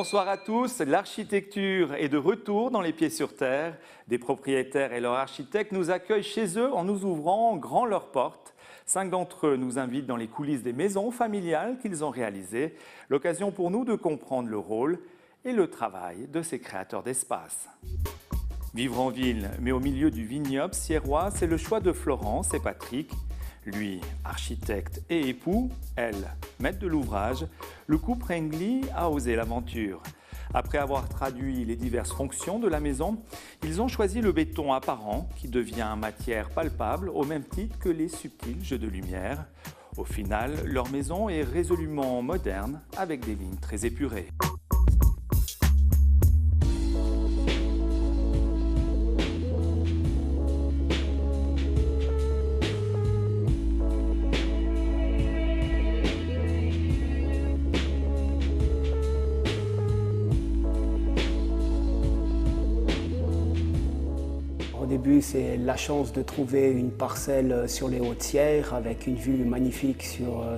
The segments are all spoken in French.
Bonsoir à tous, l'architecture est de retour dans Les Pieds sur Terre. Des propriétaires et leurs architectes nous accueillent chez eux en nous ouvrant grand leurs portes. 5 d'entre eux nous invitent dans les coulisses des maisons familiales qu'ils ont réalisées. L'occasion pour nous de comprendre le rôle et le travail de ces créateurs d'espace. Vivre en ville, mais au milieu du vignoble sierrois, c'est le choix de Florence et Patrick. Lui, architecte et époux, elle, maître de l'ouvrage, le couple Rengli a osé l'aventure. Après avoir traduit les diverses fonctions de la maison, ils ont choisi le béton apparent qui devient matière palpable au même titre que les subtils jeux de lumière. Au final, leur maison est résolument moderne avec des lignes très épurées. Au début, c'est la chance de trouver une parcelle sur les Hautes-Sierres avec une vue magnifique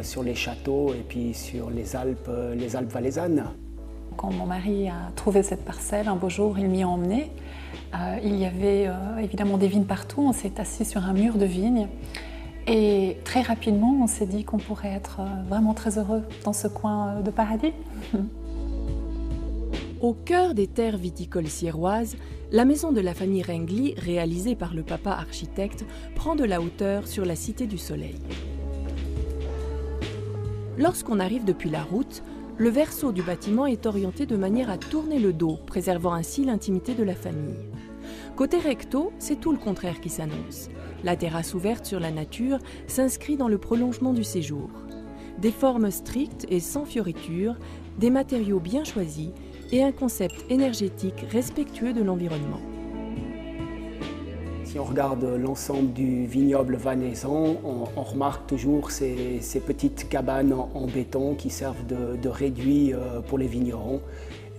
sur les châteaux et puis sur les Alpes valaisannes. Quand mon mari a trouvé cette parcelle, un beau jour, il m'y a emmené. Il y avait évidemment des vignes partout. On s'est assis sur un mur de vignes. Et très rapidement, on s'est dit qu'on pourrait être vraiment très heureux dans ce coin de paradis. Au cœur des terres viticoles sierroises, la maison de la famille Rengli, réalisée par le papa architecte, prend de la hauteur sur la Cité du Soleil. Lorsqu'on arrive depuis la route, le verso du bâtiment est orienté de manière à tourner le dos, préservant ainsi l'intimité de la famille. Côté recto, c'est tout le contraire qui s'annonce. La terrasse ouverte sur la nature s'inscrit dans le prolongement du séjour. Des formes strictes et sans fioritures, des matériaux bien choisis, et un concept énergétique respectueux de l'environnement. Si on regarde l'ensemble du vignoble valaisan, on remarque toujours ces petites cabanes en béton qui servent de réduit pour les vignerons.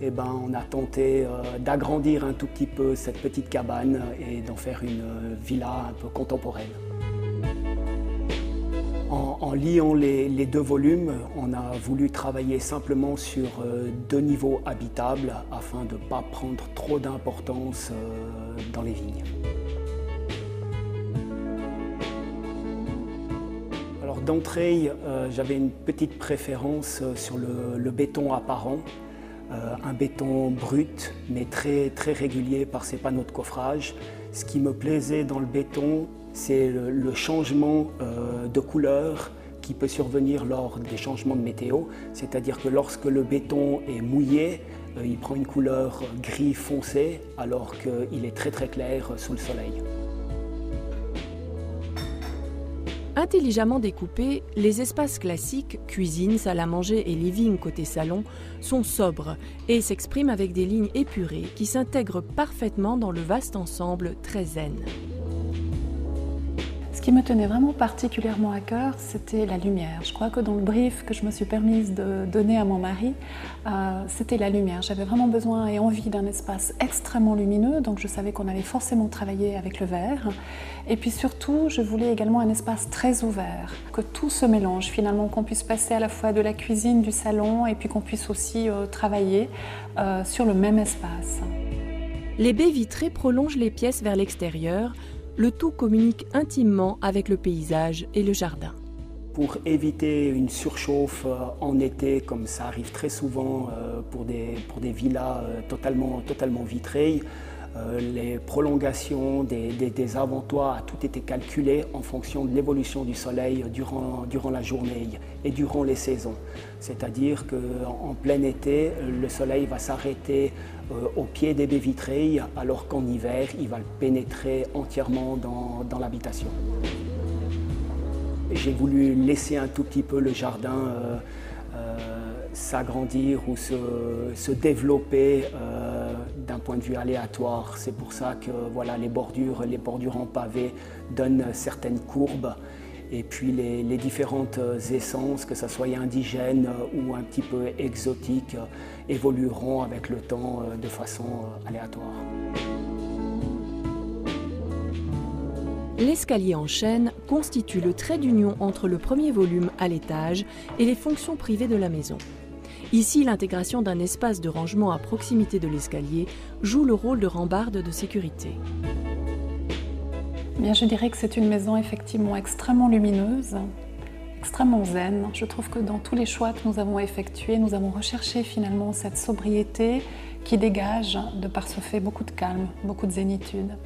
Et on a tenté d'agrandir un tout petit peu cette petite cabane et d'en faire une villa un peu contemporaine. En liant les deux volumes, on a voulu travailler simplement sur 2 niveaux habitables afin de ne pas prendre trop d'importance dans les vignes. Alors d'entrée, j'avais une petite préférence sur le béton apparent. Un béton brut mais très régulier par ses panneaux de coffrage. Ce qui me plaisait dans le béton, c'est le changement de couleur qui peut survenir lors des changements de météo. C'est-à-dire que lorsque le béton est mouillé, il prend une couleur gris foncé alors qu'il est très clair sous le soleil. Intelligemment découpés, les espaces classiques, cuisine, salle à manger et living côté salon, sont sobres et s'expriment avec des lignes épurées qui s'intègrent parfaitement dans le vaste ensemble très zen. Ce qui me tenait vraiment particulièrement à cœur, c'était la lumière. Je crois que dans le brief que je me suis permise de donner à mon mari, c'était la lumière. J'avais vraiment besoin et envie d'un espace extrêmement lumineux, donc je savais qu'on allait forcément travailler avec le verre. Et puis surtout, je voulais également un espace très ouvert, que tout se mélange finalement, qu'on puisse passer à la fois de la cuisine, du salon, et puis qu'on puisse aussi travailler sur le même espace. Les baies vitrées prolongent les pièces vers l'extérieur. Le tout communique intimement avec le paysage et le jardin. Pour éviter une surchauffe en été, comme ça arrive très souvent pour des villas totalement vitrées, les prolongations des avantoirs a tout été calculé en fonction de l'évolution du soleil durant la journée et durant les saisons. C'est-à-dire qu'en plein été, le soleil va s'arrêter au pied des baies vitrées, alors qu'en hiver, il va pénétrer entièrement dans l'habitation. J'ai voulu laisser un tout petit peu le jardin s'agrandir ou se développer d'un point de vue aléatoire. C'est pour ça que voilà, les bordures en pavé donnent certaines courbes. Et puis les différentes essences, que ce soit indigènes ou un petit peu exotiques, évolueront avec le temps de façon aléatoire. L'escalier en chêne constitue le trait d'union entre le premier volume à l'étage et les fonctions privées de la maison. Ici, l'intégration d'un espace de rangement à proximité de l'escalier joue le rôle de rambarde de sécurité. Bien, je dirais que c'est une maison effectivement extrêmement lumineuse, extrêmement zen. Je trouve que dans tous les choix que nous avons effectués, nous avons recherché finalement cette sobriété qui dégage, de par ce fait, beaucoup de calme, beaucoup de zénitude.